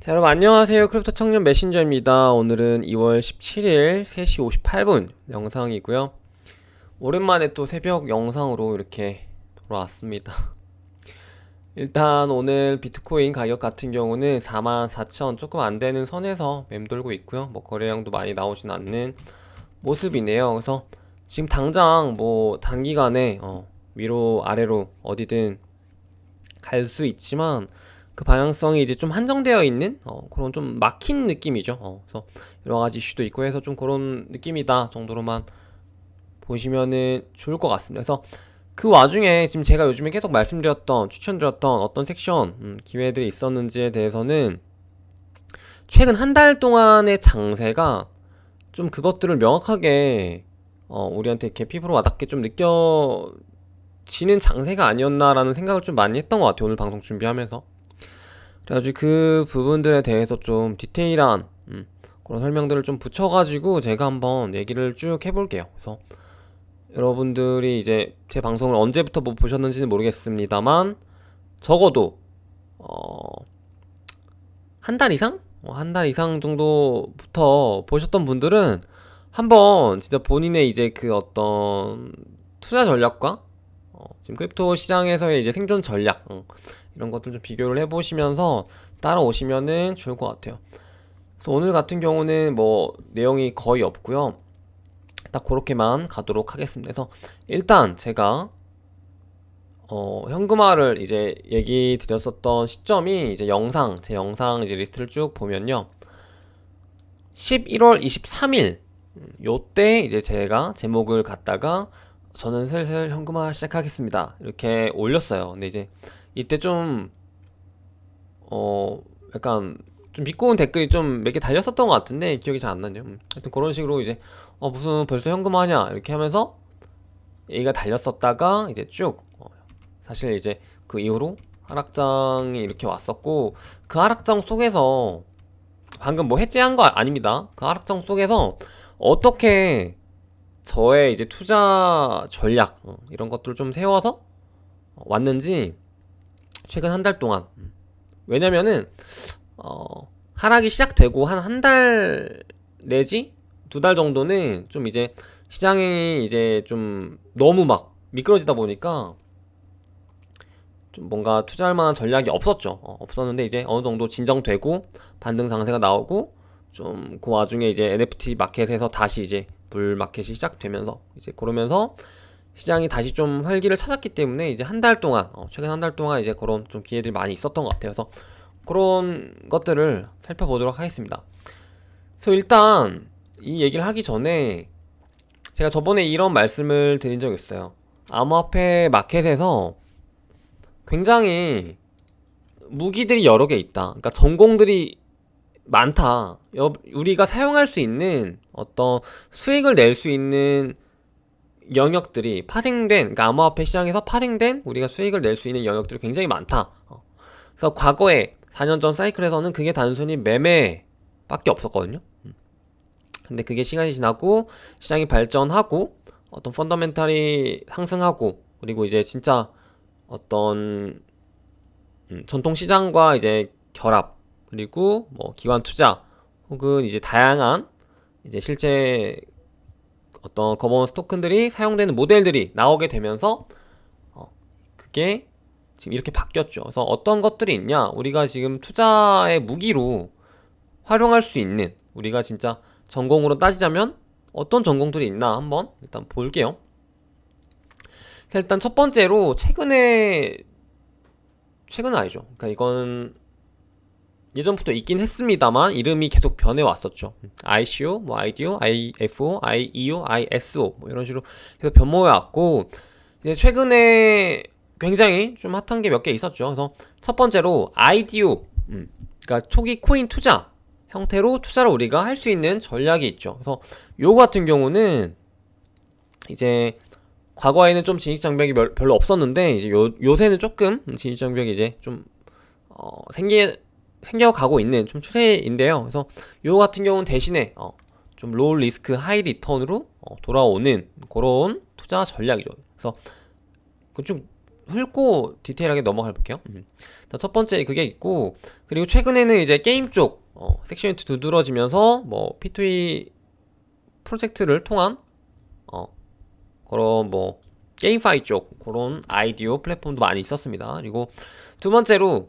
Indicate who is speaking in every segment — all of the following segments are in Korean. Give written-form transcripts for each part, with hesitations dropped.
Speaker 1: 자, 여러분 안녕하세요. 크립토 청년 메신저입니다. 오늘은 2월 17일 3시 58분 영상이고요. 오랜만에 또 새벽 영상으로 이렇게 돌아왔습니다. 일단 오늘 비트코인 가격 같은 경우는 44,000 조금 안 되는 선에서 맴돌고 있고요. 뭐 거래량도 많이 나오진 않는 모습이네요. 그래서 지금 당장 뭐 단기간에 위로 아래로 어디든 갈 수 있지만 그 방향성이 이제 좀 한정되어 있는 그런 좀 막힌 느낌이죠. 그래서 여러 가지 이슈도 있고 해서 좀 그런 느낌이다 정도로만 보시면은 좋을 것 같습니다. 그래서 그 와중에 지금 제가 요즘에 계속 말씀드렸던 추천드렸던 어떤 섹션 기회들이 있었는지에 대해서는 최근 한 달 동안의 장세가 좀 그것들을 명확하게 우리한테 이렇게 피부로 와닿게 좀 느껴지는 장세가 아니었나라는 생각을 좀 많이 했던 것 같아요. 오늘 방송 준비하면서. 그래가지고 그 부분들에 대해서 좀 디테일한 그런 설명들을 좀 붙여가지고 제가 한번 얘기를 쭉 해볼게요. 그래서 여러분들이 이제 제 방송을 언제부터 뭐 보셨는지는 모르겠습니다만 적어도 한 달 이상? 한 달 이상 정도부터 보셨던 분들은 한번 진짜 본인의 이제 그 어떤 투자 전략과 지금 크립토 시장에서의 이제 생존 전략 이런 것들 좀 비교를 해보시면서 따라오시면은 좋을 것 같아요. 그래서 오늘 같은 경우는 뭐 내용이 거의 없고요. 딱 그렇게만 가도록 하겠습니다. 그래서 일단 제가 현금화를 이제 얘기 드렸었던 시점이 이제 제 영상 이제 리스트를 쭉 보면요. 11월 23일 요때 이제 제가 제목을 갖다가 저는 슬슬 현금화 시작하겠습니다 이렇게 올렸어요. 근데 이제 이때 좀 약간 좀 비꼬은 댓글이 좀 몇 개 달렸었던 것 같은데 기억이 잘 안 나네요. 하여튼 그런 식으로 이제 무슨 벌써 현금화하냐 이렇게 하면서 얘기가 달렸었다가 이제 쭉 사실 이제 그 이후로 하락장이 이렇게 왔었고, 그 하락장 속에서 방금 뭐 해제한 거 아닙니다. 그 하락장 속에서 어떻게 저의 이제 투자 전략 이런 것들을 좀 세워서 왔는지 최근 한 달 동안, 왜냐면은 하락이 시작되고 한 달 내지 두 달 정도는 좀 이제 시장이 이제 좀 너무 막 미끄러지다 보니까 좀 뭔가 투자할 만한 전략이 없었죠. 없었는데 이제 어느 정도 진정되고 반등 장세가 나오고 좀 그 와중에 이제 NFT 마켓에서 다시 이제 불 마켓이 시작되면서 이제 그러면서 시장이 다시 좀 활기를 찾았기 때문에 이제 한 달 동안 최근 한 달 동안 이제 그런 좀 기회들이 많이 있었던 것 같아요. 그래서 그런 것들을 살펴보도록 하겠습니다. 그래서 일단 이 얘기를 하기 전에 제가 저번에 이런 말씀을 드린 적이 있어요. 암호화폐 마켓에서 굉장히 무기들이 여러 개 있다. 그러니까 전공들이 많다. 우리가 사용할 수 있는 어떤 수익을 낼 수 있는 영역들이 그러니까 암호화폐 시장에서 파생된 우리가 수익을 낼 수 있는 영역들이 굉장히 많다. 그래서 과거에 4년 전 사이클에서는 그게 단순히 매매밖에 없었거든요. 근데 그게 시간이 지나고 시장이 발전하고 어떤 펀더멘탈이 상승하고 그리고 이제 진짜 어떤 전통 시장과 이제 결합, 그리고 뭐 기관 투자 혹은 이제 다양한 이제 실제 어떤 거버넌스 토큰들이 사용되는 모델들이 나오게 되면서 그게 지금 이렇게 바뀌었죠. 그래서 어떤 것들이 있냐, 우리가 지금 투자의 무기로 활용할 수 있는, 우리가 진짜 전공으로 따지자면 어떤 전공들이 있나 한번 일단 볼게요. 일단 첫 번째로 최근은 아니죠. 그러니까 이건 예전부터 있긴 했습니다만 이름이 계속 변해왔었죠. ICO, 뭐 IDO, IFO, IEO, ISO 뭐 이런 식으로 계속 변모해왔고, 이제 최근에 굉장히 좀 핫한 게 몇 개 있었죠. 그래서 첫 번째로 IDO, 그러니까 초기 코인 투자 형태로 투자를 우리가 할 수 있는 전략이 있죠. 그래서 요거 같은 경우는 이제 과거에는 좀 진입장벽이 별로 없었는데 이제 요새는 조금 진입장벽이 이제 좀 생겨가고 있는 좀 추세인데요. 그래서 요 같은 경우는 대신에 좀 로우 리스크 하이 리턴으로 돌아오는 그런 투자 전략이죠. 그래서 그좀 훑고 디테일하게 넘어가 볼게요. 첫 번째 그게 있고, 그리고 최근에는 이제 게임 쪽 섹션이 두드러지면서 뭐 P2E 프로젝트를 통한 그런 뭐 게임파이 쪽 그런 아이디어 플랫폼도 많이 있었습니다. 그리고 두 번째로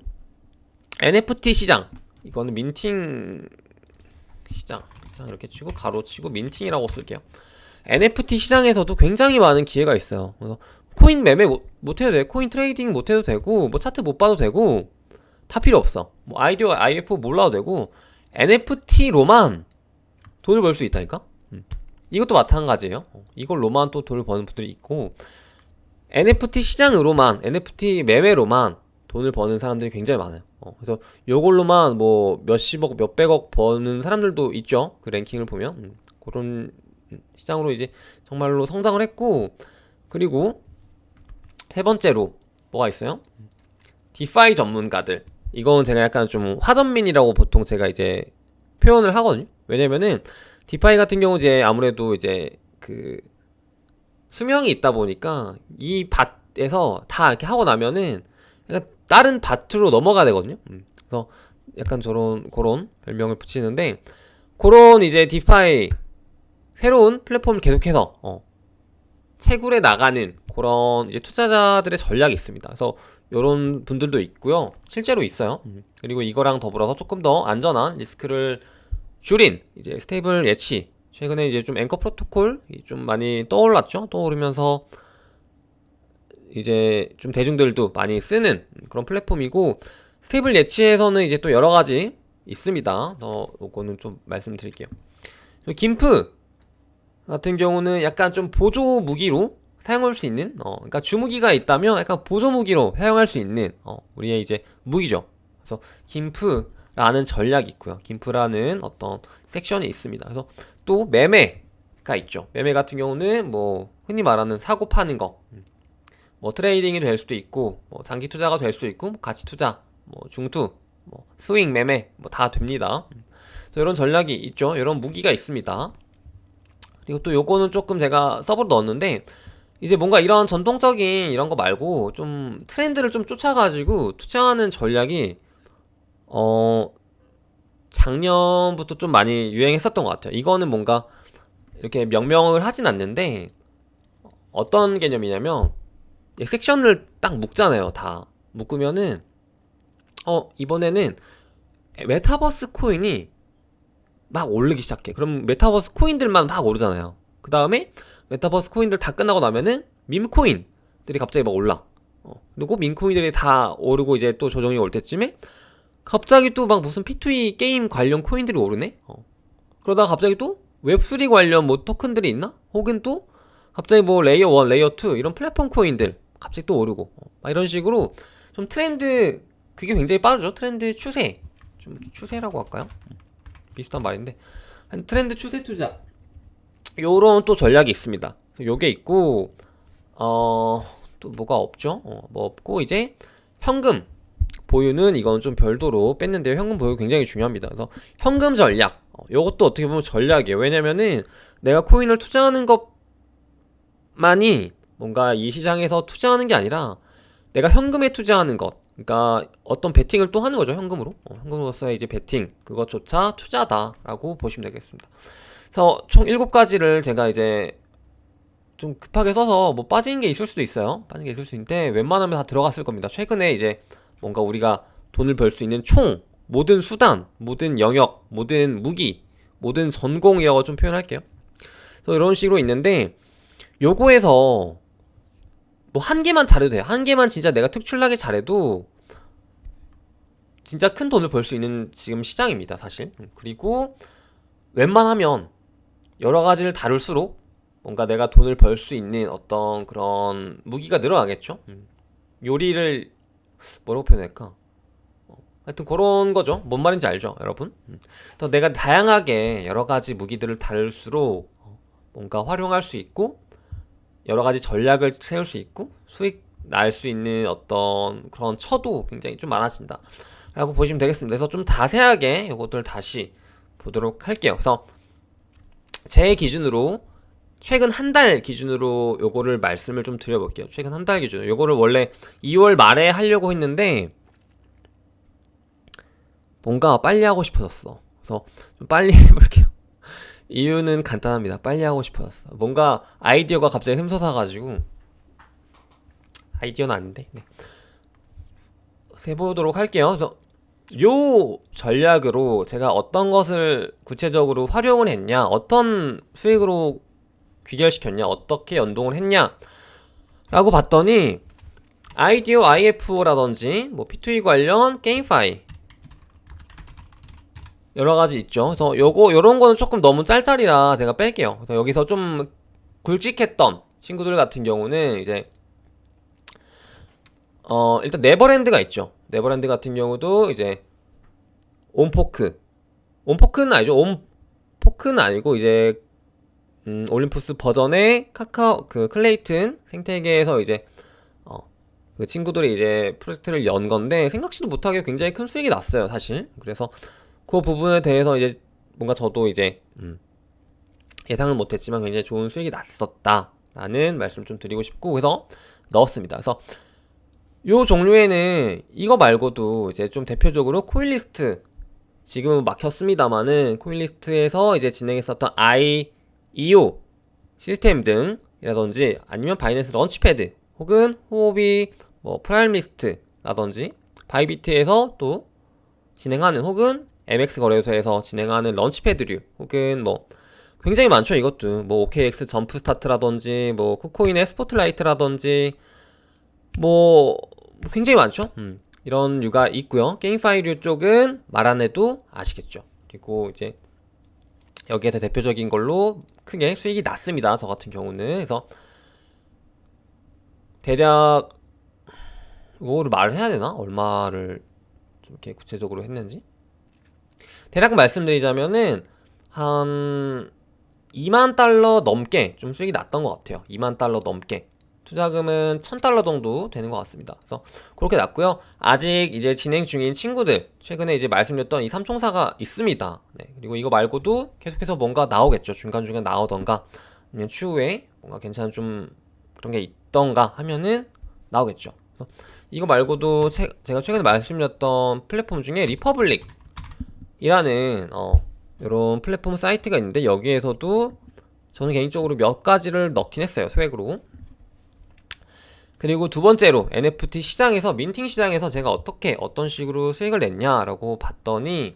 Speaker 1: NFT 시장, 이거는 민팅 시장 이렇게 치고 가로치고 민팅이라고 쓸게요. NFT 시장에서도 굉장히 많은 기회가 있어요. 그래서 코인 매매 못해도 돼, 코인 트레이딩 못해도 되고, 뭐 차트 못 봐도 되고, 다 필요 없어. 뭐 아이디어 IF 몰라도 되고, NFT로만 돈을 벌 수 있다니까? 이것도 마찬가지예요. 이걸로만 또 돈을 버는 분들이 있고, NFT 시장으로만, NFT 매매로만 돈을 버는 사람들이 굉장히 많아요. 그래서 요걸로만 뭐 몇십억, 몇백억 버는 사람들도 있죠. 그 랭킹을 보면. 그런 시장으로 이제 정말로 성장을 했고, 그리고 세 번째로 뭐가 있어요? 디파이 전문가들. 이건 제가 약간 좀 화전민이라고 보통 제가 이제 표현을 하거든요. 왜냐면은 디파이 같은 경우 이제 아무래도 이제 그 수명이 있다 보니까 이 밭에서 다 이렇게 하고 나면은 약간 다른 밭으로 넘어가야 되거든요. 그래서 약간 그런 별명을 붙이는데, 그런 이제 디파이 새로운 플랫폼을 계속해서 채굴해 나가는 그런 이제 투자자들의 전략이 있습니다. 그래서 이런 분들도 있고요. 실제로 있어요. 그리고 이거랑 더불어서 조금 더 안전한 리스크를 줄인 이제 스테이블 예치. 최근에 이제 좀 앵커 프로토콜 좀 많이 떠올랐죠. 떠오르면서 이제 좀 대중들도 많이 쓰는 그런 플랫폼이고, 스테이블 예치에서는 이제 또 여러 가지 있습니다. 요거는 좀 말씀드릴게요. 김프 같은 경우는 약간 좀 보조 무기로 사용할 수 있는, 그러니까 주무기가 있다면 약간 보조 무기로 사용할 수 있는 우리의 이제 무기죠. 그래서 김프라는 전략이 있고요. 김프라는 어떤 섹션이 있습니다. 그래서 또 매매가 있죠. 매매 같은 경우는 뭐 흔히 말하는 사고 파는 거, 뭐 트레이딩이 될 수도 있고, 뭐 장기 투자가 될 수도 있고, 뭐 가치 투자, 뭐 중투, 뭐 스윙 매매, 뭐 다 됩니다. 이런 전략이 있죠. 이런 무기가 있습니다. 그리고 또 요거는 조금 제가 서브로 넣었는데, 이제 뭔가 이런 전통적인 이런 거 말고 좀 트렌드를 좀 쫓아가지고 투자하는 전략이 작년부터 좀 많이 유행했었던 것 같아요. 이거는 뭔가 이렇게 명명을 하진 않는데, 어떤 개념이냐면 섹션을 딱 묶잖아요. 다 묶으면은 이번에는 메타버스 코인이 막 오르기 시작해. 그럼 메타버스 코인들만 막 오르잖아요. 그 다음에 메타버스 코인들 다 끝나고 나면은 밈코인들이 갑자기 막 올라. 그리고 밈코인들이 다 오르고 이제 또 조정이 올 때쯤에 갑자기 또 막 무슨 P2E 게임 관련 코인들이 오르네. 그러다가 갑자기 또 웹3 관련 뭐 토큰들이 있나? 혹은 또 갑자기 뭐 레이어 1, 레이어 2 이런 플랫폼 코인들 갑자기 또 오르고, 막 이런 식으로 좀 트렌드, 그게 굉장히 빠르죠. 트렌드 추세, 좀 추세라고 할까요? 비슷한 말인데, 한 트렌드 추세 투자, 요런 또 전략이 있습니다. 요게 있고, 또 뭐가 없죠? 뭐 없고, 이제 현금 보유는 이건 좀 별도로 뺐는데요. 현금 보유 굉장히 중요합니다. 그래서 현금 전략, 요것도 어떻게 보면 전략이에요. 왜냐면은 내가 코인을 투자하는 것만이 뭔가 이 시장에서 투자하는 게 아니라 내가 현금에 투자하는 것, 그러니까 어떤 베팅을 또 하는 거죠. 현금으로. 현금으로서의 이제 베팅, 그것조차 투자다라고 보시면 되겠습니다. 그래서 총 7가지를 제가 이제 좀 급하게 써서 뭐 빠진 게 있을 수도 있어요. 빠진 게 있을 수 있는데 웬만하면 다 들어갔을 겁니다. 최근에 이제 뭔가 우리가 돈을 벌 수 있는 총 모든 수단, 모든 영역, 모든 무기, 모든 전공이라고 좀 표현할게요. 그래서 이런 식으로 있는데, 요거에서 뭐 한 개만 잘해도 돼요. 한 개만 진짜 내가 특출나게 잘해도 진짜 큰 돈을 벌 수 있는 지금 시장입니다, 사실. 그리고 웬만하면 여러 가지를 다룰수록 뭔가 내가 돈을 벌 수 있는 어떤 그런 무기가 늘어나겠죠. 요리를 뭐라고 표현할까? 하여튼 그런 거죠. 뭔 말인지 알죠, 여러분? 그래서 내가 다양하게 여러 가지 무기들을 다룰수록 뭔가 활용할 수 있고, 여러 가지 전략을 세울 수 있고, 수익 날 수 있는 어떤 그런 처도 굉장히 좀 많아진다 라고 보시면 되겠습니다. 그래서 좀 자세하게 이것들 다시 보도록 할게요. 그래서 제 기준으로 최근 한 달 기준으로 요거를 말씀을 좀 드려볼게요. 최근 한 달 기준으로 요거를 원래 2월 말에 하려고 했는데 뭔가 빨리 하고 싶어졌어. 그래서 좀 빨리 해볼게요. 이유는 간단합니다. 빨리 하고 싶어졌어. 뭔가 아이디어가 갑자기 샘솟아가지고 아이디어는 아닌데 네. 해보도록 할게요. 그래서 요 전략으로 제가 어떤 것을 구체적으로 활용을 했냐, 어떤 수익으로 귀결시켰냐, 어떻게 연동을 했냐 라고 봤더니 아이디어 IF라든지 뭐 P2E 관련 게임파이 여러가지 있죠. 그래서 요런 거는 조금 너무 짤짤이라 제가 뺄게요. 그래서 여기서 좀 굵직했던 친구들 같은 경우는 이제 일단 네버랜드가 있죠. 네버랜드 같은 경우도 이제 온포크는 아니죠. 온포크는 아니고 이제 올림푸스 버전의 카카오 그 클레이튼 생태계에서 이제 그 친구들이 이제 프로젝트를 연 건데 생각지도 못하게 굉장히 큰 수익이 났어요, 사실. 그래서 그 부분에 대해서 이제 뭔가 저도 이제 예상은 못했지만 굉장히 좋은 수익이 났었다라는 말씀 좀 드리고 싶고, 그래서 넣었습니다. 그래서 요 종류에는 이거 말고도 이제 좀 대표적으로 코인리스트, 지금은 막혔습니다만은 코인리스트에서 이제 진행했었던 IEO 시스템 등이라든지 아니면 바이낸스 런치패드 혹은 호흡이 뭐 프라임리스트라든지 바이비트에서 또 진행하는 혹은 MX 거래소에서 진행하는 런치패드류 혹은 뭐 굉장히 많죠. 이것도 뭐 OKX 점프스타트라든지 뭐 쿠코인의 스포트라이트라든지 뭐 굉장히 많죠. 이런 류가 있고요. 게임파이류 쪽은 말 안 해도 아시겠죠. 그리고 이제 여기에서 대표적인 걸로 크게 수익이 났습니다. 저 같은 경우는. 그래서 대략 이거를 말을 해야 되나? 얼마를 좀 이렇게 구체적으로 했는지. 대략 말씀드리자면은 한 2만 달러 넘게 좀 수익이 났던 것 같아요. 2만 달러 넘게. 투자금은 1000달러 정도 되는 것 같습니다. 그래서 그렇게 났고요. 아직 이제 진행 중인 친구들, 최근에 이제 말씀드렸던 이 삼총사가 있습니다. 네, 그리고 이거 말고도 계속해서 뭔가 나오겠죠. 중간중간 나오던가 아니면 추후에 뭔가 괜찮은 좀 그런 게 있던가 하면은 나오겠죠. 이거 말고도 제가 최근에 말씀드렸던 플랫폼 중에 리퍼블릭이라는 이런 플랫폼 사이트가 있는데 여기에서도 저는 개인적으로 몇 가지를 넣긴 했어요. 소액으로. 그리고 두 번째로 NFT 시장에서, 민팅 시장에서 제가 어떤 식으로 수익을 냈냐라고 봤더니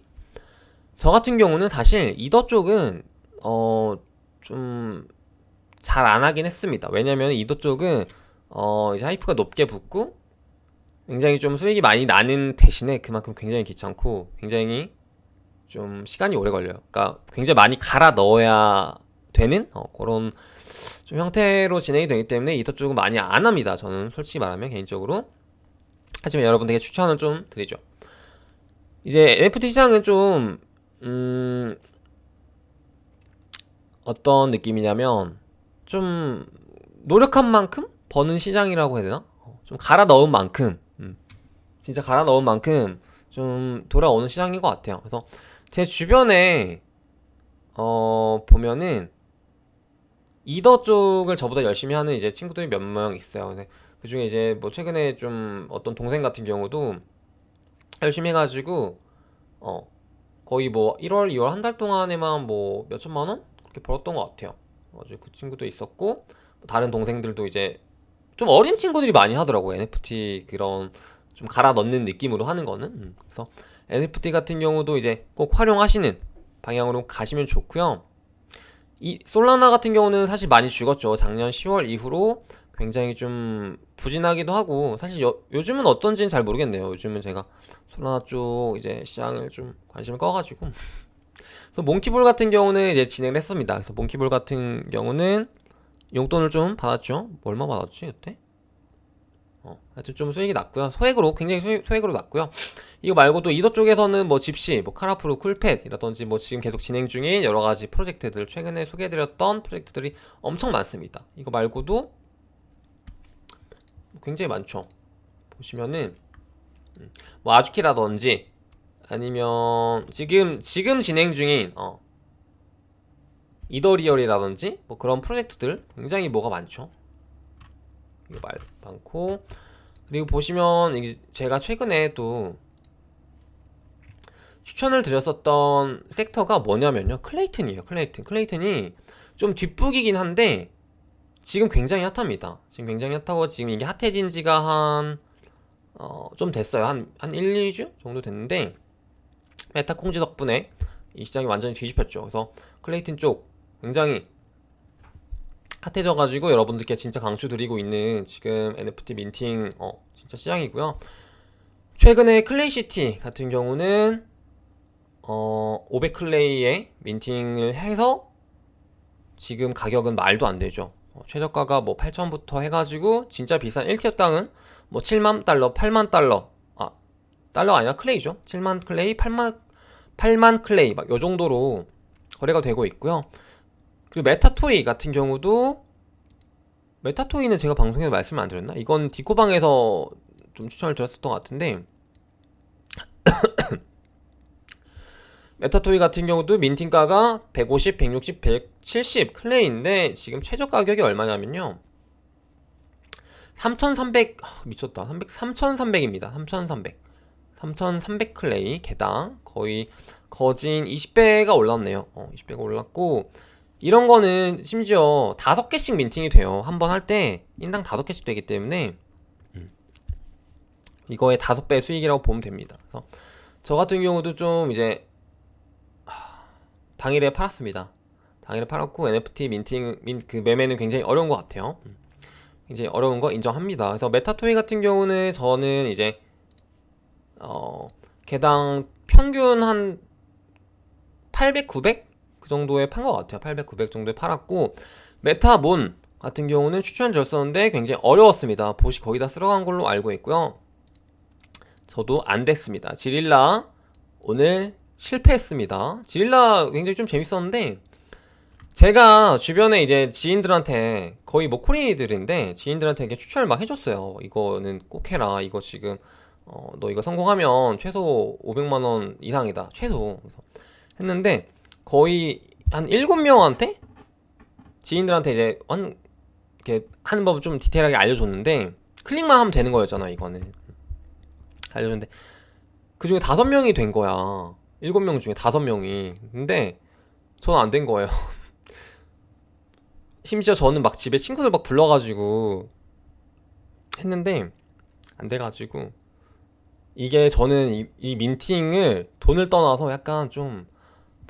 Speaker 1: 저 같은 경우는 사실 이더 쪽은 좀 잘 안 하긴 했습니다. 왜냐면 이더 쪽은 이제 하이프가 높게 붙고 굉장히 좀 수익이 많이 나는 대신에 그만큼 굉장히 귀찮고 굉장히 좀 시간이 오래 걸려요. 그러니까 굉장히 많이 갈아 넣어야 되는 그런 좀 형태로 진행이 되기 때문에 이터 쪽은 많이 안 합니다. 저는 솔직히 말하면 개인적으로. 하지만 여러분들에게 추천을 좀 드리죠. 이제 NFT 시장은 좀 어떤 느낌이냐면 좀 노력한 만큼 버는 시장이라고 해야 되나? 좀 갈아 넣은 만큼 진짜 갈아 넣은 만큼 좀 돌아오는 시장인 것 같아요. 그래서 제 주변에 보면은 이더 쪽을 저보다 열심히 하는 이제 친구들이 몇 명 있어요. 그 중에 이제 뭐 최근에 좀 어떤 동생 같은 경우도 열심히 해가지고 거의 뭐 1월, 2월 한 달 동안에만 뭐 몇천만 원 그렇게 벌었던 것 같아요. 맞아요. 그 친구도 있었고 다른 동생들도 이제 좀 어린 친구들이 많이 하더라고요. NFT 그런 좀 갈아 넣는 느낌으로 하는 거는. 그래서 NFT 같은 경우도 이제 꼭 활용하시는 방향으로 가시면 좋고요. 이 솔라나 같은 경우는 사실 많이 죽었죠. 작년 10월 이후로 굉장히 좀 부진하기도 하고 사실 요즘은 어떤지는 잘 모르겠네요. 요즘은 제가 솔라나 쪽 이제 시장을 좀 관심을 꺼가지고 그래서 몽키볼 같은 경우는 이제 진행을 했습니다. 그래서 몽키볼 같은 경우는 용돈을 좀 받았죠. 뭐 얼마 받았지 그때? 하여튼 좀 수익이 났고요. 소액으로 굉장히 소액으로 났고요. 이거 말고도 이더 쪽에서는 뭐 집시, 뭐 카라프루, 쿨팻이라든지 뭐 지금 계속 진행 중인 여러 가지 프로젝트들, 최근에 소개해드렸던 프로젝트들이 엄청 많습니다. 이거 말고도 굉장히 많죠. 보시면은 뭐 아주키라든지 아니면 지금 진행 중인 이더리얼이라든지 뭐 그런 프로젝트들 굉장히 뭐가 많죠. 이거 많고, 그리고 보시면 이게 제가 최근에 또 추천을 드렸었던 섹터가 뭐냐면요, 클레이튼이에요. 클레이튼이 좀 뒷북이긴 한데 지금 굉장히 핫합니다. 지금 굉장히 핫하고, 지금 이게 핫해진 지가 좀 됐어요. 한 1, 2주 정도 됐는데, 메타콩지 덕분에 이 시장이 완전히 뒤집혔죠. 그래서 클레이튼 쪽 굉장히 핫해져가지고 여러분들께 진짜 강추드리고 있는 지금 NFT 민팅 진짜 시장이고요. 최근에 클레이시티 같은 경우는 500클레이에 민팅을 해서 지금 가격은 말도 안 되죠. 최저가가 뭐 8천부터 해가지고 진짜 비싼 1티어당은 뭐 7만 달러, 8만 달러, 달러가 아니라 클레이죠. 7만 클레이, 8만 클레이 막 요 정도로 거래가 되고 있고요. 그리고 메타토이 같은 경우도, 메타토이는 제가 방송에서 말씀을 안 드렸나? 이건 디코방에서 좀 추천을 드렸었던 것 같은데, 메타토이 같은 경우도 민팅가가 150, 160, 170 클레이인데 지금 최저 가격이 얼마냐면요, 3,300, 미쳤다. 3,300입니다. 3,300 클레이 개당 거의 거진 20배가 올랐네요. 20배가 올랐고, 이런 거는 심지어 5개씩 민팅이 돼요. 한 번 할 때 인당 5개씩 되기 때문에 이거의 5배 수익이라고 보면 됩니다. 그래서 저 같은 경우도 좀 이제 당일에 팔았습니다. 당일에 팔았고, NFT 그 매매는 굉장히 어려운 것 같아요. 굉장히 어려운 거 인정합니다. 그래서 메타토이 같은 경우는 저는 이제 개당 평균 한 800, 900 그 정도에 판 것 같아요. 800, 900 정도에 팔았고, 메타몬 같은 경우는 추천 줬었는데 굉장히 어려웠습니다. 보시 거의 다 쓸어간 걸로 알고 있고요. 저도 안 됐습니다. 지릴라 오늘 실패했습니다. 지릴라 굉장히 좀 재밌었는데, 제가 주변에 이제 지인들한테, 거의 뭐 코리들인데 지인들한테 이렇게 추천을 막 해줬어요. 이거는 꼭 해라. 이거 지금 너 이거 성공하면 최소 500만원 이상이다. 최소. 그래서 했는데 거의 한 7명한테, 지인들한테 이제 이렇게 하는 법을 좀 디테일하게 알려줬는데, 클릭만 하면 되는 거였잖아. 이거는 알려줬는데 그 중에 5명이 된 거야. 7명 중에 5명이. 근데 저는 안 된 거예요. 심지어 저는 막 집에 친구들 막 불러가지고 했는데 안 돼가지고, 이게 저는 이 민팅을 돈을 떠나서 약간 좀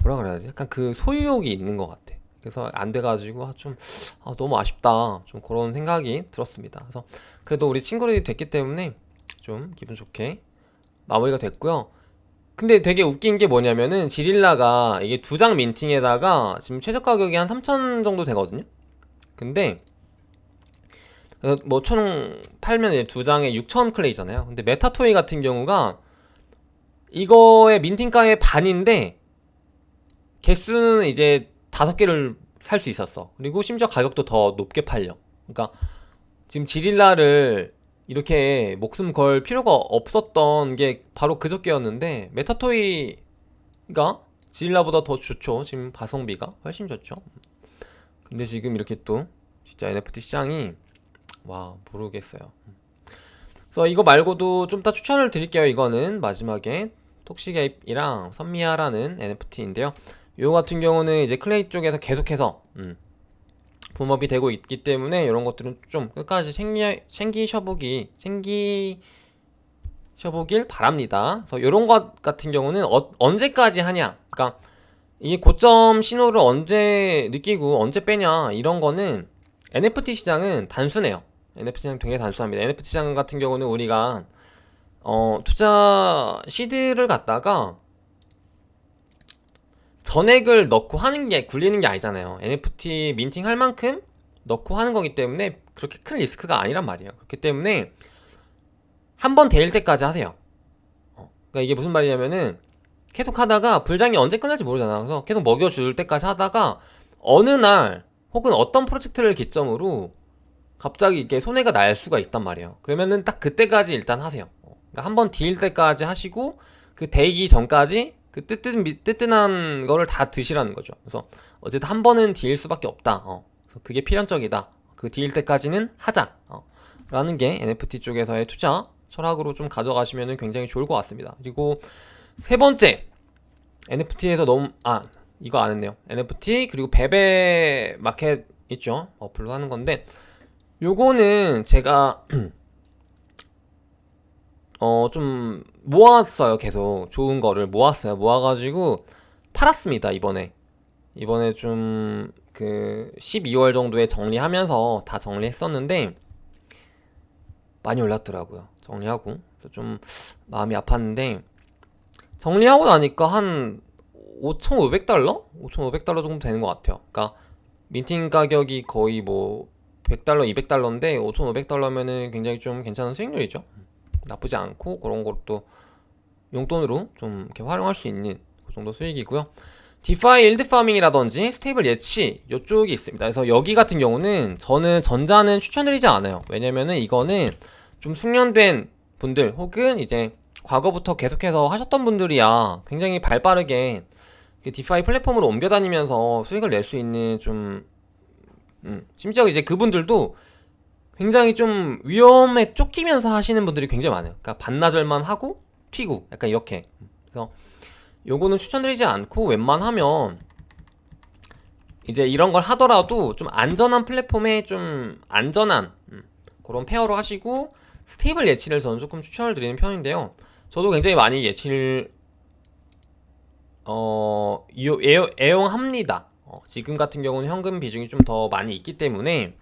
Speaker 1: 뭐라 그래야지, 약간 그 소유욕이 있는 것 같아. 그래서 안 돼가지고 좀 너무 아쉽다, 좀 그런 생각이 들었습니다. 그래서 그래도 우리 친구들이 됐기 때문에 좀 기분 좋게 마무리가 됐고요. 근데 되게 웃긴 게 뭐냐면은, 지릴라가 이게 2장 민팅에다가 지금 최저 가격이 한 3,000 정도 되거든요. 근데 뭐 총 팔면 이제 2장에 6,000 클레이잖아요. 근데 메타토이 같은 경우가 이거의 민팅가의 반인데 개수는 이제 5개를 살 수 있었어. 그리고 심지어 가격도 더 높게 팔려. 그러니까 지금 지릴라를 이렇게 목숨 걸 필요가 없었던 게 바로 그저께였는데, 메타토이가 지릴라보다 더 좋죠. 지금 가성비가 훨씬 좋죠. 근데 지금 이렇게 또 진짜 NFT 시장이, 와, 모르겠어요. 그래서 이거 말고도 좀 더 추천을 드릴게요. 이거는 마지막에 톡시게이랑 선미아라는 NFT인데요. 이거 같은 경우는 이제 클레이 쪽에서 계속해서 붐업이 되고 있기 때문에 이런 것들은 좀 끝까지 챙기셔보길 바랍니다. 그래서 이런 것 같은 경우는 언제까지 하냐, 그러니까 이게 고점 신호를 언제 느끼고 언제 빼냐, 이런 거는 NFT 시장은 단순해요. NFT 시장 굉장히 단순합니다. NFT 시장 같은 경우는 우리가 투자 시드를 갖다가 전액을 넣고 하는 게 굴리는 게 아니잖아요. NFT 민팅 할 만큼 넣고 하는 거기 때문에 그렇게 큰 리스크가 아니란 말이에요. 그렇기 때문에 한 번 데일 때까지 하세요. 그러니까 이게 무슨 말이냐면은, 계속 하다가 불장이 언제 끝날지 모르잖아. 그래서 계속 먹여줄 때까지 하다가 어느 날 혹은 어떤 프로젝트를 기점으로 갑자기 이렇게 손해가 날 수가 있단 말이에요. 그러면은 딱 그때까지 일단 하세요. 그러니까 한번 딜 때까지 하시고, 그 데이기 전까지 그 뜨뜻한 거를 다 드시라는 거죠. 그래서 어쨌든 한 번은 딜 수밖에 없다. 그래서 그게 필연적이다. 그 딜 때까지는 하자. 라는 게 NFT 쪽에서의 투자 철학으로 좀 가져가시면 굉장히 좋을 것 같습니다. 그리고 세 번째, NFT에서 이거 안 했네요. NFT 그리고 베베 마켓 있죠. 어플로 하는 건데 요거는 제가 좀 모았어요. 계속 좋은 거를 모았어요. 모아가지고 팔았습니다. 이번에 좀 그 12월 정도에 정리하면서 다 정리했었는데 많이 올랐더라고요. 정리하고 좀 마음이 아팠는데 정리하고 나니까 한 5,500달러? 5,500달러 정도 되는 것 같아요. 그러니까 민팅 가격이 거의 뭐 100달러, 200달러인데 5,500달러면은 굉장히 좀 괜찮은 수익률이죠. 나쁘지 않고 그런 것도 용돈으로 좀 이렇게 활용할 수 있는 그 정도 수익이고요. 디파이 일드 파밍이라든지 스테이블 예치 이쪽이 있습니다. 그래서 여기 같은 경우는 저는 전자는 추천드리지 않아요. 왜냐면은 이거는 좀 숙련된 분들 혹은 이제 과거부터 계속해서 하셨던 분들이야 굉장히 발빠르게 그 디파이 플랫폼으로 옮겨 다니면서 수익을 낼 수 있는 좀 심지어 이제 그분들도 굉장히 좀 위험에 쫓기면서 하시는 분들이 굉장히 많아요. 그러니까 반나절만 하고 튀고 약간 이렇게. 그래서 요거는 추천드리지 않고 웬만하면 이제 이런 걸 하더라도 좀 안전한 플랫폼에 좀 안전한 그런 페어로 하시고 스테이블 예치를 저는 조금 추천을 드리는 편인데요. 저도 굉장히 많이 예치를 애용합니다. 지금 같은 경우는 현금 비중이 좀 더 많이 있기 때문에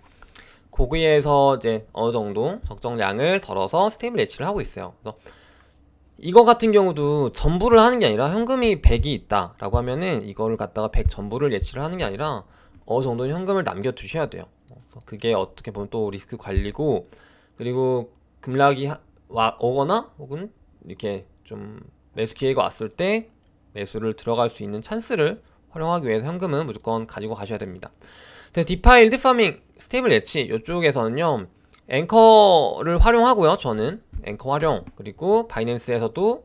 Speaker 1: 거기에서 이제 어느 정도 적정량을 덜어서 스테이블 예치를 하고 있어요. 그래서 이거 같은 경우도 전부를 하는 게 아니라 현금이 100이 있다 라고 하면은 이거를 갖다가 100 전부를 예치를 하는 게 아니라 어느 정도는 현금을 남겨 두셔야 돼요. 그게 어떻게 보면 또 리스크 관리고 그리고 급락이 오거나 혹은 이렇게 좀 매수 기회가 왔을 때 매수를 들어갈 수 있는 찬스를 활용하기 위해서 현금은 무조건 가지고 가셔야 됩니다. 디파이 일드 파밍 스테이블 예치 이쪽에서는요 앵커를 활용하고요. 저는 앵커 활용 그리고 바이낸스에서도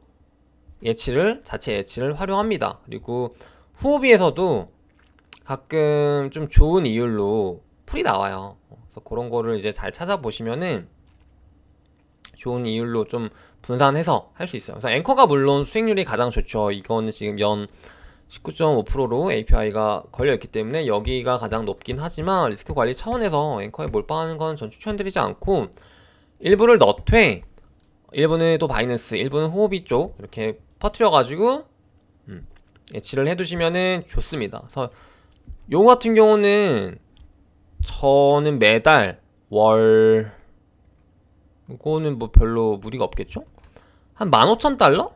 Speaker 1: 자체 예치를 활용합니다. 그리고 후오비에서도 가끔 좀 좋은 이율로 풀이 나와요. 그래서 그런 거를 이제 잘 찾아보시면은 좋은 이율로 좀 분산해서 할 수 있어요. 그래서 앵커가 물론 수익률이 가장 좋죠. 이거는 지금 연 19.5%로 API가 걸려있기 때문에 여기가 가장 높긴 하지만 리스크 관리 차원에서 앵커에 몰빵하는 건 전 추천드리지 않고 일부를 너퇴, 일부는 또 바이낸스, 일부는 후오비 쪽 이렇게 퍼뜨려가지고 예치를 해두시면은 좋습니다. 그래서 요거 같은 경우는 저는 매달 이거는 뭐 별로 무리가 없겠죠? 한 15,000달러?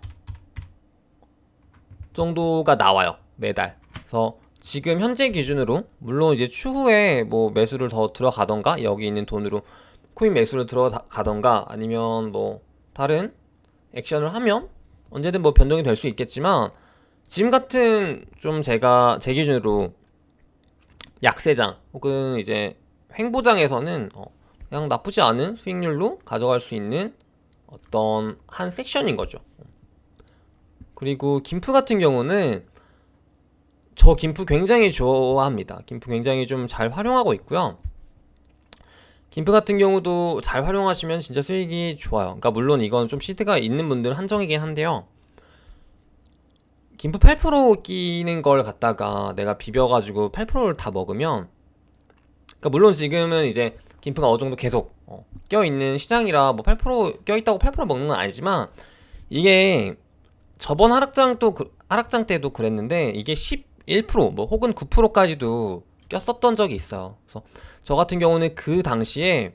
Speaker 1: 정도가 나와요 매달. 그래서 지금 현재 기준으로 물론 이제 추후에 뭐 매수를 더 들어가던가 여기 있는 돈으로 코인 매수를 들어가던가 아니면 뭐 다른 액션을 하면 언제든 뭐 변동이 될 수 있겠지만 지금 같은 좀 제가 제 기준으로 약세장 혹은 이제 횡보장에서는 그냥 나쁘지 않은 수익률로 가져갈 수 있는 어떤 한 섹션인 거죠. 그리고 김프 같은 경우는 저 김프 굉장히 좋아합니다. 김프 굉장히 좀 잘 활용하고 있고요. 김프 같은 경우도 잘 활용하시면 진짜 수익이 좋아요. 그러니까 물론 이건 좀 시드가 있는 분들은 한정이긴 한데요. 김프 8% 끼는 걸 갖다가 내가 비벼가지고 8%를 다 먹으면 그러니까 물론 지금은 이제 김프가 어느 정도 계속 껴있는 시장이라 뭐 8% 껴있다고 8% 먹는 건 아니지만 이게 저번 하락장 때도 그랬는데 이게 11% 뭐 혹은 9%까지도 꼈었던 적이 있어요. 그래서 저 같은 경우는 그 당시에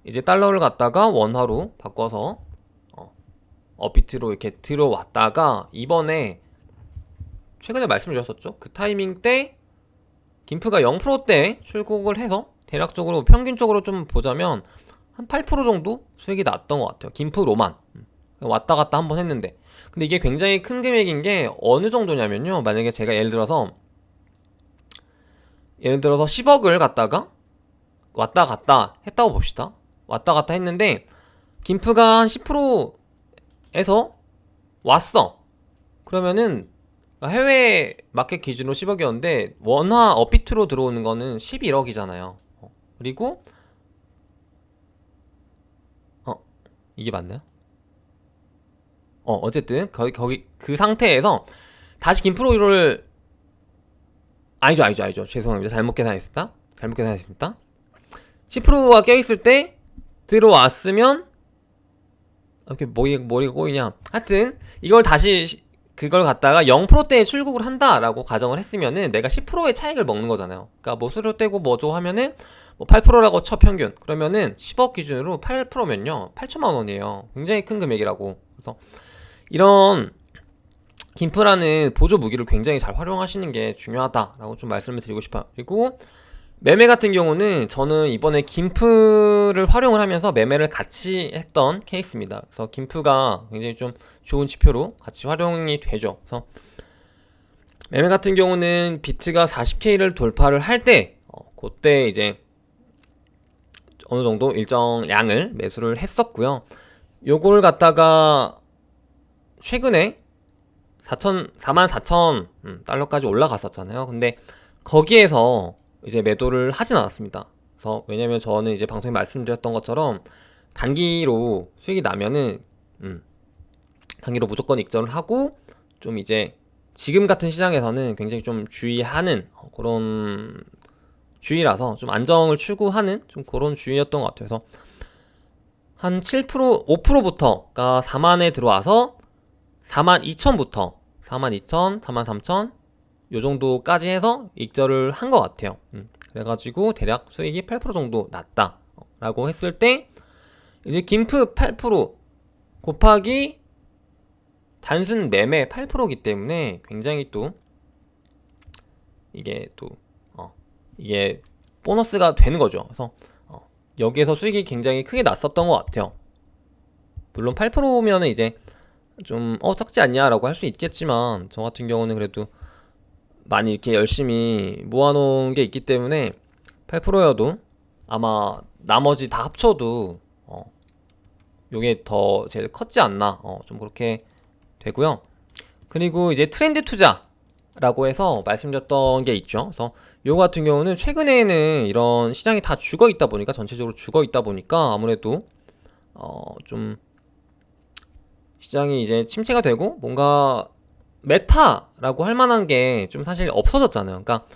Speaker 1: 이제 달러를 갖다가 원화로 바꿔서 업비트로 이렇게 들어왔다가 이번에 최근에 말씀드렸었죠. 그 타이밍 때 김프가 0%대 출국을 해서 대략적으로 평균적으로 좀 보자면 한 8% 정도 수익이 났던 것 같아요. 김프로만 왔다 갔다 한번 했는데 근데 이게 굉장히 큰 금액인 게 어느 정도냐면요. 만약에 제가 예를 들어서 10억을 갖다가 왔다 갔다 했다고 봅시다. 왔다 갔다 했는데 김프가 한 10%에서 왔어. 그러면은 해외 마켓 기준으로 10억이었는데 원화 업비트로 들어오는 거는 11억이잖아요. 그리고 이게 맞나요? 어쨌든 거기 그 상태에서 다시 김프로를 아니죠. 죄송합니다. 잘못 계산했습니다. 10%가 껴있을 때 들어왔으면 이렇게 머리가 꼬이냐. 하여튼 이걸 다시 그걸 갖다가 0%대에 출국을 한다라고 가정을 했으면은 내가 10%의 차익을 먹는 거잖아요. 그러니까 뭐 수수료 떼고 뭐죠 하면은 뭐 8%라고 쳐 평균. 그러면은 10억 기준으로 8%면요 8천만 원이에요. 굉장히 큰 금액이라고. 그래서 이런 김프라는 보조 무기를 굉장히 잘 활용하시는 게 중요하다라고 좀 말씀을 드리고 싶어요. 그리고 매매 같은 경우는 저는 이번에 김프를 활용을 하면서 매매를 같이 했던 케이스입니다. 그래서 김프가 굉장히 좀 좋은 지표로 같이 활용이 되죠. 그래서 매매 같은 경우는 비트가 40K를 돌파를 할 때 그때 이제 어느 정도 일정 양을 매수를 했었고요. 요걸 갖다가 최근에 44,000 달러까지 올라갔었잖아요. 근데 거기에서 이제 매도를 하진 않았습니다. 그래서 왜냐면 저는 이제 방송에 말씀드렸던 것처럼 단기로 수익이 나면은 단기로 무조건 익절을 하고 좀 이제 지금 같은 시장에서는 굉장히 좀 주의하는 그런 주의라서 좀 안정을 추구하는 좀 그런 주의였던 것 같아요. 그래서 한 7%, 5%부터가 4만에 들어와서 42,000부터 42,000, 43,000 요 정도까지 해서 익절을 한 것 같아요. 그래가지고 대략 수익이 8% 정도 났다 라고 했을 때 이제 김프 8% 곱하기 단순 매매 8%이기 때문에 굉장히 또 이게 또 이게 보너스가 되는 거죠. 그래서 여기에서 수익이 굉장히 크게 났었던 것 같아요. 물론 8%면은 이제 좀 적지 않냐라고 할 수 있겠지만 저 같은 경우는 그래도 많이 이렇게 열심히 모아놓은 게 있기 때문에 8%여도 아마 나머지 다 합쳐도 요게 더 제일 컸지 않나 좀 그렇게 되고요. 그리고 이제 트렌드 투자라고 해서 말씀드렸던 게 있죠. 그래서 요 같은 경우는 최근에는 이런 시장이 다 죽어 있다 보니까 전체적으로 죽어 있다 보니까 아무래도 좀 시장이 이제 침체가 되고 뭔가 메타라고 할 만한 게 좀 사실 없어졌잖아요. 그러니까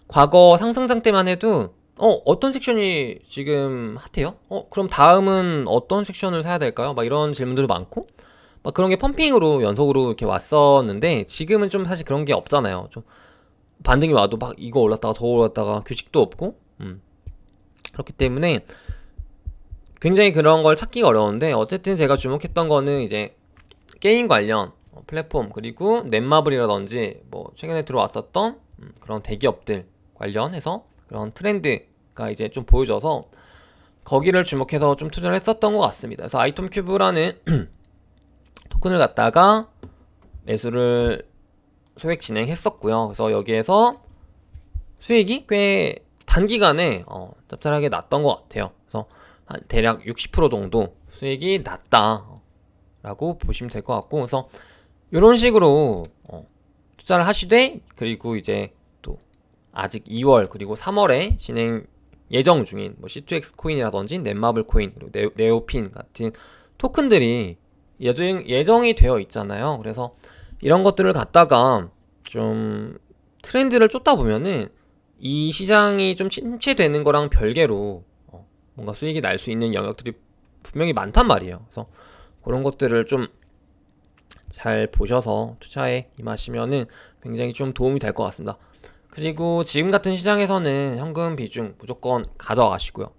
Speaker 1: 과거 상승장 때만 해도 어떤 섹션이 지금 핫해요? 그럼 다음은 어떤 섹션을 사야 될까요? 막 이런 질문들도 많고 막 그런 게 펌핑으로 연속으로 이렇게 왔었는데 지금은 좀 사실 그런 게 없잖아요. 좀 반등이 와도 막 이거 올랐다가 저거 올랐다가 규칙도 없고 그렇기 때문에 굉장히 그런 걸 찾기가 어려운데 어쨌든 제가 주목했던 거는 이제 게임 관련 플랫폼 그리고 넷마블이라든지 뭐 최근에 들어왔었던 그런 대기업들 관련해서 그런 트렌드가 이제 좀 보여져서 거기를 주목해서 좀 투자를 했었던 것 같습니다. 그래서 아이톰 큐브라는 토큰을 갖다가 매수를 소액 진행했었고요. 그래서 여기에서 수익이 꽤 단기간에 짭짤하게 났던 것 같아요. 그래서 한 대략 60% 정도 수익이 났다 라고 보시면 될 것 같고 그래서 이런 식으로 투자를 하시되 그리고 이제 또 아직 2월 그리고 3월에 진행 예정 중인 뭐 C2X 코인이라든지 넷마블 코인 그리고 네오핀 같은 토큰들이 예정이 되어 있잖아요. 그래서 이런 것들을 갖다가 좀 트렌드를 쫓다 보면은 이 시장이 좀 침체되는 거랑 별개로 뭔가 수익이 날 수 있는 영역들이 분명히 많단 말이에요. 그래서 그런 것들을 좀 잘 보셔서 투자에 임하시면은 굉장히 좀 도움이 될 것 같습니다. 그리고 지금 같은 시장에서는 현금 비중 무조건 가져가시고요.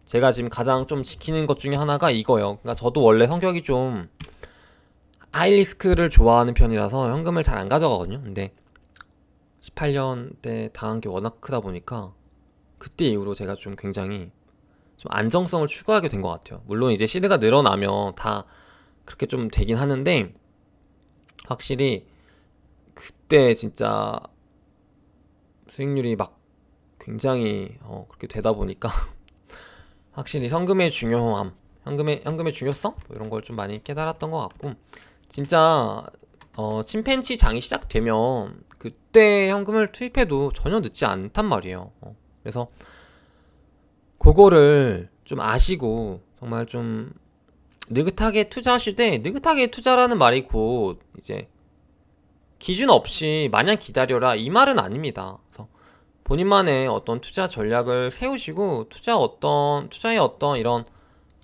Speaker 1: 제가 지금 가장 좀 지키는 것 중에 하나가 이거예요. 그러니까 저도 원래 성격이 좀 하이리스크를 좋아하는 편이라서 현금을 잘 안 가져가거든요. 근데 18년 때 당한 게 워낙 크다 보니까 그때 이후로 제가 좀 굉장히 좀 안정성을 추구하게 된 것 같아요. 물론 이제 시드가 늘어나면 다 그렇게 좀 되긴 하는데 확실히 그때 진짜 수익률이 막 굉장히 그렇게 되다 보니까 확실히 현금의 중요함, 현금의 중요성 뭐 이런 걸 좀 많이 깨달았던 것 같고 진짜 침팬치 장이 시작되면 그때 현금을 투입해도 전혀 늦지 않단 말이에요. 그래서 그거를 좀 아시고 정말 좀 느긋하게 투자하실 때, 느긋하게 투자라는 말이 곧 이제 기준 없이 마냥 기다려라 이 말은 아닙니다. 그래서 본인만의 어떤 투자 전략을 세우시고 투자의 어떤 이런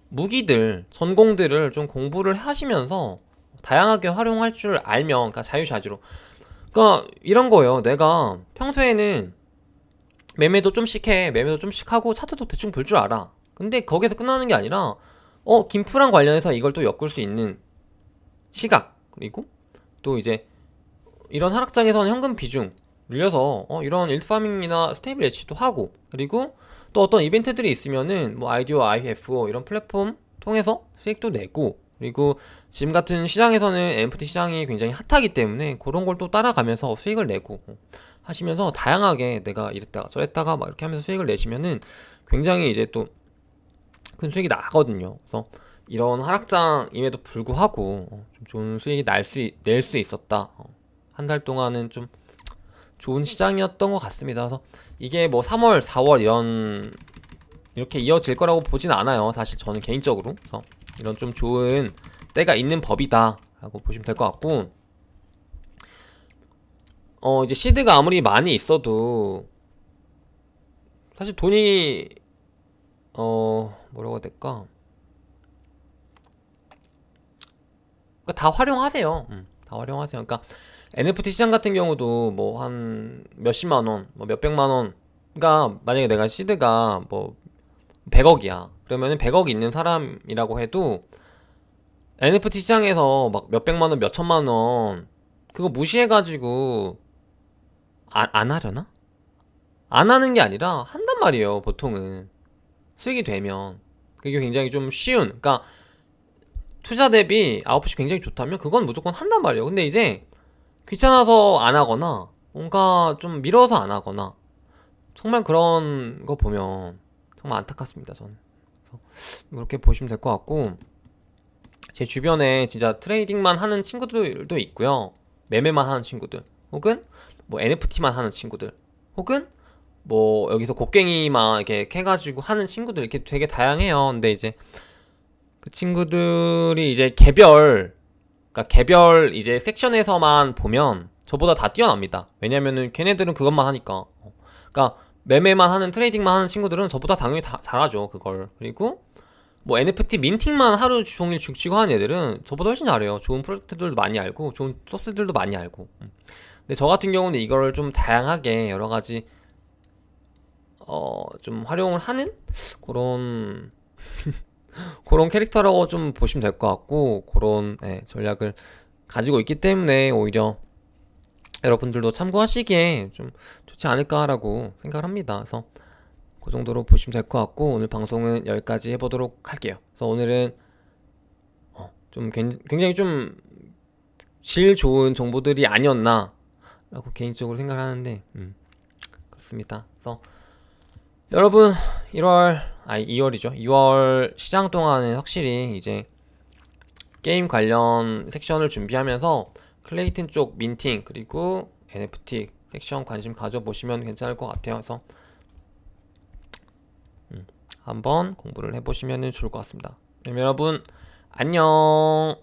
Speaker 1: 무기들, 전공들을 좀 공부를 하시면서 다양하게 활용할 줄 알면, 그러니까 자유자재로. 그러니까 이런 거예요. 내가 평소에는 매매도 좀씩 해. 매매도 좀씩 하고 차트도 대충 볼 줄 알아. 근데 거기서 끝나는 게 아니라 김프랑 관련해서 이걸 또 엮을 수 있는 시각, 그리고 또 이제 이런 하락장에서는 현금 비중 늘려서 이런 일드파밍이나 스테이블 예치도 하고, 그리고 또 어떤 이벤트들이 있으면은 뭐 아이디어 IFO 이런 플랫폼 통해서 수익도 내고, 그리고 지금 같은 시장에서는 NFT 시장이 굉장히 핫하기 때문에 그런 걸 또 따라가면서 수익을 내고 하시면서 다양하게 내가 이랬다가 저랬다가 막 이렇게 하면서 수익을 내시면은 굉장히 이제 또 큰 수익이 나거든요. 그래서 이런 하락장임에도 불구하고 좀 좋은 수익이 낼 수 있었다. 한 달 동안은 좀 좋은 시장이었던 것 같습니다. 그래서 이게 뭐 3월, 4월 이렇게 이어질 거라고 보진 않아요. 사실 저는 개인적으로. 그래서 이런 좀 좋은 때가 있는 법이다 라고 보시면 될 것 같고, 이제 시드가 아무리 많이 있어도 사실 돈이 뭐라고 해야 될까? 그러니까 다 활용하세요. 다 활용하세요. 그러니까 NFT 시장 같은 경우도 뭐 한 몇십만 원, 뭐 몇백만 원. 그러니까 만약에 내가 시드가 뭐 100억이야. 그러면은 100억 있는 사람이라고 해도 NFT 시장에서 막 몇백만 원, 몇천만 원 그거 무시해가지고 안 하려나? 안 하는 게 아니라 한단 말이에요. 보통은 수익이 되면 그게 굉장히 좀 쉬운. 그러니까 투자 대비 아웃풋이 굉장히 좋다면 그건 무조건 한단 말이에요. 근데 이제 귀찮아서 안 하거나 뭔가 좀 미뤄서 안 하거나 정말 그런 거 보면 정말 안타깝습니다. 저는. 그래서 이렇게 보시면 될 것 같고, 제 주변에 진짜 트레이딩만 하는 친구들도 있고요. 매매만 하는 친구들, 혹은 뭐 NFT만 하는 친구들, 혹은 뭐 여기서 곡괭이만 이렇게 캐가지고 하는 친구들, 이렇게 되게 다양해요. 근데 이제 그 친구들이 이제 그러니까 개별 이제 섹션에서만 보면 저보다 다 뛰어납니다. 왜냐면은 걔네들은 그것만 하니까. 그러니까 매매만 하는, 트레이딩만 하는 친구들은 저보다 당연히 다 잘하죠, 그걸. 그리고 뭐 NFT 민팅만 하루 종일 죽치고 하는 애들은 저보다 훨씬 잘해요. 좋은 프로젝트들도 많이 알고 좋은 소스들도 많이 알고. 근데 저 같은 경우는 이걸 좀 다양하게 여러 가지 좀 활용을 하는 그런 그런 캐릭터라고 좀 보시면 될 것 같고, 그런 전략을 가지고 있기 때문에 오히려 여러분들도 참고하시기에 좀 좋지 않을까라고 생각을 합니다. 그래서 그 정도로 보시면 될 것 같고, 오늘 방송은 여기까지 해보도록 할게요. 그래서 오늘은 좀 굉장히 좀 질 좋은 정보들이 아니었나 라고 개인적으로 생각을 하는데, 그렇습니다. 그래서 여러분 2월이죠. 2월 시장 동안은 확실히 이제 게임 관련 섹션을 준비하면서 클레이튼 쪽 민팅, 그리고 NFT 섹션 관심 가져보시면 괜찮을 것 같아요. 그래서 한번 공부를 해보시면 좋을 것 같습니다. 그럼 여러분 안녕.